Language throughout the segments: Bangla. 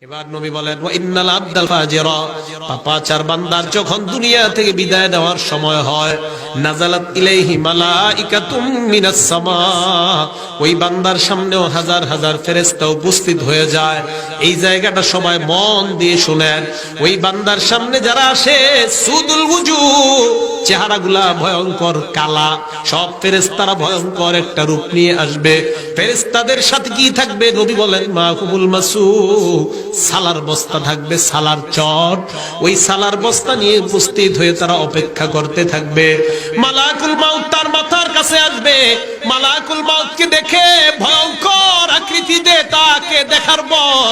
এবার নবী বলেন ওয়া ইন্নাল আবদাল ফাজিরা, পাপাচার বান্দার যখন দুনিয়া থেকে বিদায় নেওয়ার সময় হয়, নাজালাত ইলাইহি মালাইকাতুম মিনাস সামা, ওই বান্দার সামনেও হাজার হাজার ফেরেশতা উপস্থিত হয়ে যায়। এই জায়গাটা সবাই মন দিয়ে শুনেন। ওই বান্দার সামনে যারা আসে, সুদুল ওযু, চেহারাগুলা ভয়ঙ্কর কালা, সব ফেরেশতারা ভয়ঙ্কর একটা রূপ নিয়ে আসবে। ফেরেশতাদের সাথে কি থাকবে? নবী বলেন মাকুবুল মাসু, সালার বস্তা থাকবে, সালার চট। ওই সালার বস্তা নিয়ে উপস্থিত হয়ে তারা অপেক্ষা করতে থাকবে। মালাকুল মাউত তার মাথার কাছে আসবে। মালাকুল মাউতকে দেখে ভয়ঙ্কর আকৃতিতে তাকে দেখার পর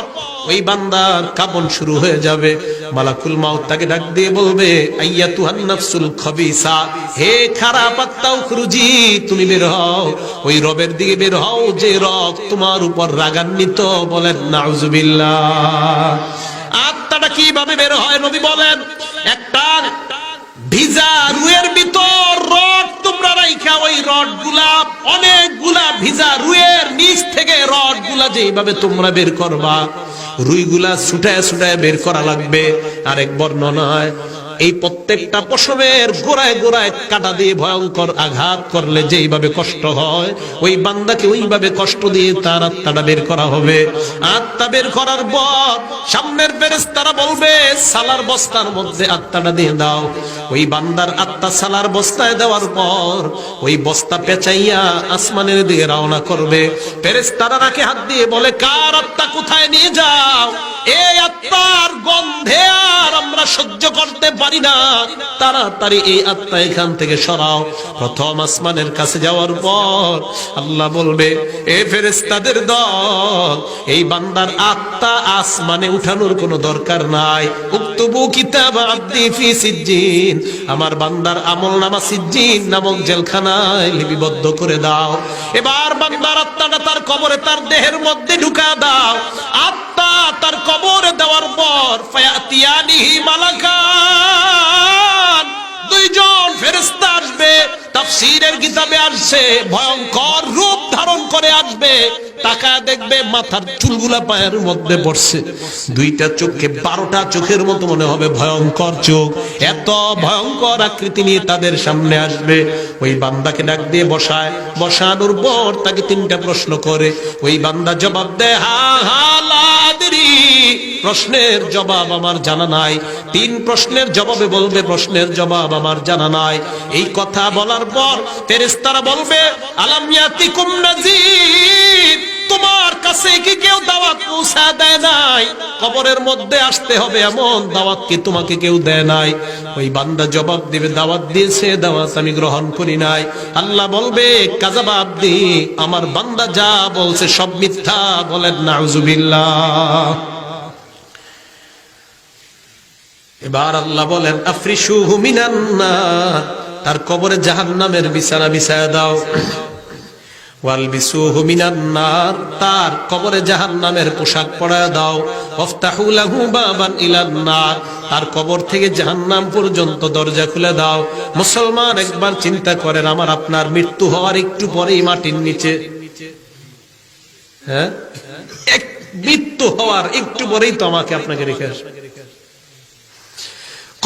ওই বান্দার কাঁপন শুরু হয়ে যাবে। মালাকুল মাউত তাকে ডাক দিয়ে বলবে আইয়াতুহান নাফসুল খাবিসা, হে খারাপ আত্মা উখরুজি, তুমি বের হও, ওই রবের দিকে বের হও যে রব তোমার উপর রাগান্বিত। বলেন নাউজুবিল্লাহ। আত্মাটা কিভাবে বের হয়? নবী বলেন একটা ভিজা রুয়ের ভিতর রড তোমরা রাইখা, ওই রড গুলা অনেকগুলা ভিজা রুয়ের নিচ থেকে রড গুলা যেভাবে তোমরা বের করবা, রুইগুলা ছুটায় ছুটায় বের করা লাগবে। আরেক বর্ণনায় এই প্রত্যেকটা পশমের গোড়ায় গোড়ায় কাঁটা দিয়ে ভয়ঙ্কর আঘাত করলে যেইভাবে কষ্ট হয়, ওই বান্দাকে ওইভাবে কষ্ট দিয়ে তার আত্মাটা বের করা হবে। আত্মা বের করার পর সামনের ফেরেশতারা বলবে সালার বস্তার মধ্যে আত্মাটা দিয়ে দাও। ওই বান্দার আত্মা সালার বস্তায় দেওয়ার পর ওই বস্তা পেঁচাইয়া আসমানের দিকে রওনা করবে। ফেরেশতারা নাকে হাত দিয়ে বলে কার আত্মা কোথায় নিয়ে যাও? এই আত্মার গন্ধে আর আমরা সহ্য করতে পারি না, তাড়াতাড়ি এই আত্মা এখান থেকে সরাও। প্রথম আসমানের কাছে যাওয়ার পর আল্লাহ বলবে এ ফেরেশতাদের দল, এই বান্দার আত্মা আসমানে উঠানোর কোনো দরকার নাই। উকতুবু কিতাব আব্দি ফি সিজ্জিন, আমার বান্দার আমলনামা সিজ্জিন নামক জেলখানায় লিপিবদ্ধ করে দাও। এবার বান্দার আত্মাটা তার কবরে, তার দেহের মধ্যে ঢুকা দাও। আত্মা তার কবরে দেওয়ার পর ফায়াতিয়ানিহি মালাকান, দুইজন ফেরেশতা আসবে। তাফসীরের কিতাবে আসছে ভয়ঙ্কর রূপ ধারণ করে আসবে। তাকায় দেখবে মাথার চুলগুলা পায়ের মধ্যে পড়ছে, দুইটা চোখে 12টা চোখের মতো মনে হবে, ভয়ঙ্কর চোখ। এত ভয়ঙ্কর আকৃতি নিয়ে তাদের সামনে আসবে। ওই বান্দাকে ডাক দিয়ে বসায়, বসানোর পর তাকে 3টা প্রশ্ন করে। ওই বান্দা জবাব দেয় হা হা লা আদরি, প্রশ্নের জবাব আমার জানা নাই। 3 প্রশ্নের জবাবে বলবে প্রশ্নের জবাব আমার জানা নাই। এই কথা বলার পর ফেরেশতারা বলবে আলাম ইয়াতিকুম নাযীর, তোমার কাছে কি কেউ দাওয়াত পৌঁছা দেয় নাই? কবরের মধ্যে আসতে হবে এমন দাওয়াত কি তোমাকে কেউ দেয় নাই? ওই বান্দা জবাব দিবে দাওয়াত দিয়েছে, দাওয়াত আমি গ্রহণ করি নাই। আল্লাহ বলবে কাযাবা আব্দি, আমার বান্দা যা বলছে সব মিথ্যা। বলেন নাউজুবিল্লাহ। এবার আল্লাহ বলেন আফরিশুহু মিনান নার, তার কবরে জাহান্নামের বিছানা বিছায়া দাও। ওয়ালবিসুহু মিনান নার, তার কবরে জাহান্নামের পোশাক পরায়া দাও। ওয়াফতাহু লাহু বাবান ইলান নার, তার কবর থেকে জাহান্নাম পর্যন্ত দরজা খুলে দাও। মুসলমান একবার চিন্তা করেন, আমার আপনার মৃত্যু হওয়ার একটু পরেই মাটির নিচে, হ্যাঁ, মৃত্যু হওয়ার একটু পরেই তো আমাকে আপনাকে রেখে আসবে।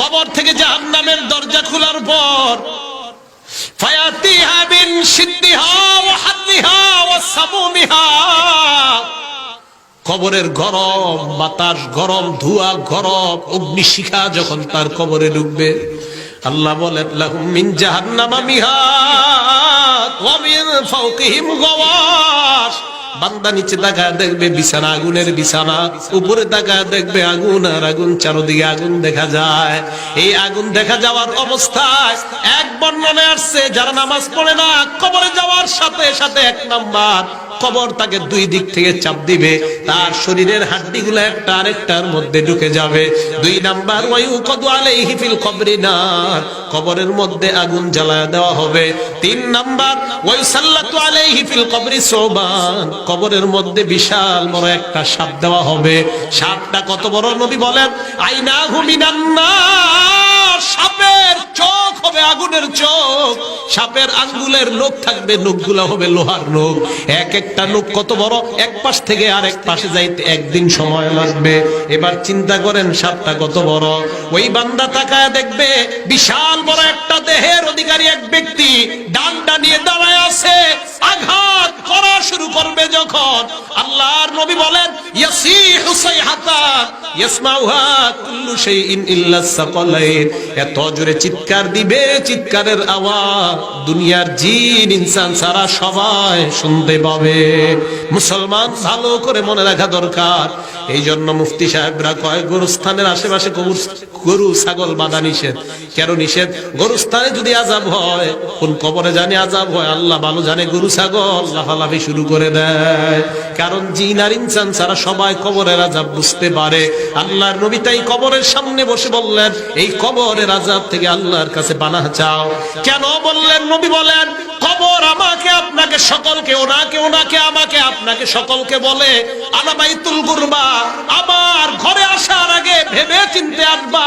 কবর থেকে জাহান্নামের দরজা খোলার পর ফায়াতিহা বিন শিদ্দিহা ওয়া হাদ্দিহা ওয়া সামুমিহা, কবরের গরম বাতাস, গরম ধোঁয়া, গরম অগ্নিশিখা যখন তার কবরে ঢুকবে, আল্লাহ বলেন লাহুম মিন জাহান্নামা মিহাদ ওয়া মিন ফাওকিহিম গাওয়াশ, বান্দা নিচে তাকায় দেখবে বিছানা, আগুনের বিছানা, উপরে তাকায় দেখবে আগুন আর আগুন, চারদিকে আগুন দেখা যায়। এই আগুন দেখা যাওয়ার অবস্থায় এক বর্ণনায় আসছে যারা নামাজ পড়ে না, কবরে যাওয়ার সাথে সাথে 1 নাম্বার কবর তাকে 2 দিক থেকে চাপ দিবে, তার শরীরের হাড্ডিগুলো একটা আরেকটার মধ্যে ঢুকে যাবে। 2 নাম্বার ওয়ায়ুকাদু আলাইহি ফিল কবরি নার, কবরের মধ্যে আগুন জ্বালায় দেওয়া হবে। 3 নাম্বার ওয়ায়ুসাল্লাতু আলাইহি ফিল কবরি সুবান, কবরের মধ্যে বিশাল বড় একটা সাপ দেওয়া হবে। সাপটা কত বড়? নবী বলেন আইনাহু মিনান নার, সাপের চোখ হবে আগুনের চোখ, সাপের আঙ্গুলের নখ থাকবে, নখগুলো হবে লোহার নখ। এক একটা নখ কত বড়, এক পাশ থেকে আরেক পাশে যাইতে একদিন সময় লাগবে। এবার চিন্তা করেন সাপটা কত বড়। ওই বান্দা তাকায় দেখবে বিশাল বড় একটা দেহের অধিকারী এক ব্যক্তি ডান্ডা নিয়ে দাঁড়ায় আছে, আঘাত করা শুরু করবে যখন, আল্লাহর নবী বলেন ইয়াসিহু সাইহাতান ইয়াসমাউহা কুল্লু শাইইন ইল্লা সাকালাইন, এত জোরে চিৎকার দিবে, চিৎকারের আওয়াজ দুনিয়ার জিন ইনসান সারা সবাই শুনতে পাবে। মুসলমান ভালো করে মনে রাখা দরকার। এই জন্য মুফতি সাহেবরা কয় গরুস্থানের আশেপাশে গরু ছাগল বাঁধা নিষেধ। কেন নিষেধ? গরুস্থানে যদি আযাব হয়, কোন কবরে জানি আযাব হয় আল্লাহ ভালো জানে, গরু ছাগল লাফালাফি শুরু করে দেয়। কারণ জিন আর ইনসান ছাড়া সবাই কবরের আযাব বুঝতে পারে। আল্লাহর নবী তাই কবরের সামনে বসে বললেন এই কবরের আযাব থেকে আল্লাহর কাছে পানাহ চাও। কেন বললেন? নবী বলেন কবর আমাকে আপনাকে সকলকে, ওনাকে ওনাকে আমাকে আপনাকে সকলকে বলে আনা বাইতুল গুরবা, আমার ঘরে আসার আগে ভেবে চিন্তে আসবা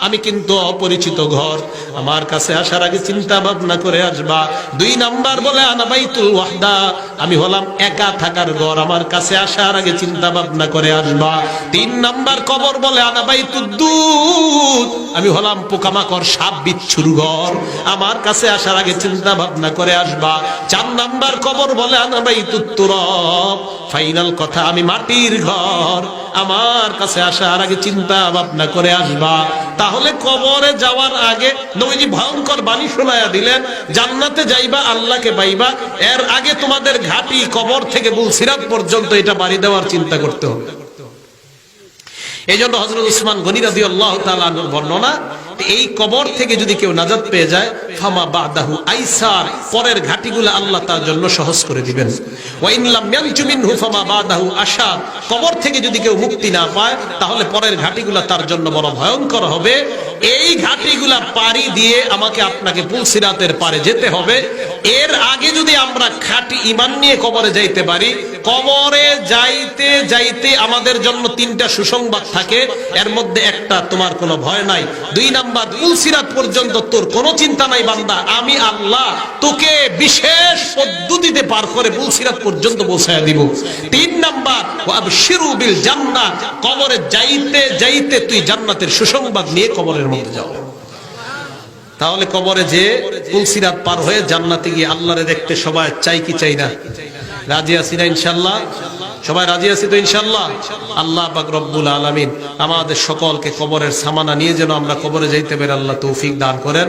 আমি কিন্তু অপরিচিত ঘর, আমার কাছে আসার আগে চিন্তা ভাবনা করে আসবা। 2 নাম্বার বলে আনা বাইতুল ওয়াহদা, আমি হলাম একা থাকার ঘর, আমার কাছে আসার আগে চিন্তা ভাবনা করে আসবা। 3 নাম্বার কবর বলে আনা বাইতুদ দুদ, আমি হলাম পোকামাকড় সাপ বিচ্ছুর ঘর, আমার কাছে আসার আগে চিন্তা ভাবনা করে আসবা। 4 নাম্বার কবর বলে আনা বাইতুত তুরাব, ফাইনাল কথা আমি মাটির ঘর, আমার কাছে আসার আগে চিন্তা ভাবনা করে আসবা। তাহলে কবরে যাওয়ার আগে নবীজি ভয়ঙ্কর বাণী শোনায়া দিলেন, জান্নাতে যাইবা আল্লাহকে পাইবা, এর আগে তোমাদের ঘাটি কবর থেকে বুলসিরাত পর্যন্ত এটা বাড়ি দেওয়ার চিন্তা করতে হবে। এই জন্য হযরত উসমান গনি রাদিয়াল্লাহু তাআলা আনহুর বর্ণনা, এই কবর থেকে যদি কেউ নাজাত পেয়ে যায় ফামা বাদাহু আইসার, পরের ঘাটিগুলো আল্লাহ তার জন্য সহজ করে দিবেন। ওয়া ইন লাম ইয়ানজু মিনহু ফামা বাদাহু আশা, কবর থেকে যদি কেউ মুক্তি না পায় তাহলে পরের ঘাটিগুলো তার জন্য বড় ভয়ঙ্কর হবে। এই ঘাটিগুলা পাড়ি দিয়ে আমাকে আপনাকে পুলসিরাতের পারে যেতে হবে। এর আগে যদি আমরা খাঁটি ঈমান নিয়ে কবরে যাইতে পারি, কবরে যাইতে যাইতে আমাদের জন্য 3টা সুসংবাদ থাকে, এর মধ্যে একটা তোমার কোনো ভয় নাই, 2 নাম্বার পুলসিরাত পর্যন্ত তোর কোনো চিন্তা নাই বান্দা, আমি আল্লাহ তোকে বিশেষ পদ্ধতিতে পার করে পুলসিরাত পর্যন্ত পৌঁছায় দিব। 3 নাম্বার ওয়াবশিরু বিল জান্নাহ, কবরে যাইতে যাইতে তুই জান্নাতের সুসংবাদ নিয়ে কবরের মধ্যে যাও। তাহলে কবরে যে পুলসিরাত পার হয়ে জান্নাতে গিয়ে আল্লাহরে দেখতে সবাই চাই কি চাই না? রাজি আছি না ইনশাআল্লাহ? সবাই রাজি আছি তো ইনশাআল্লাহ? আল্লাহ পাক রব্বুল আলামিন আমাদের সকলকে কবরের সামানা নিয়ে যেন আমরা কবরে যাইতে পারি আল্লাহ তৌফিক দান করেন।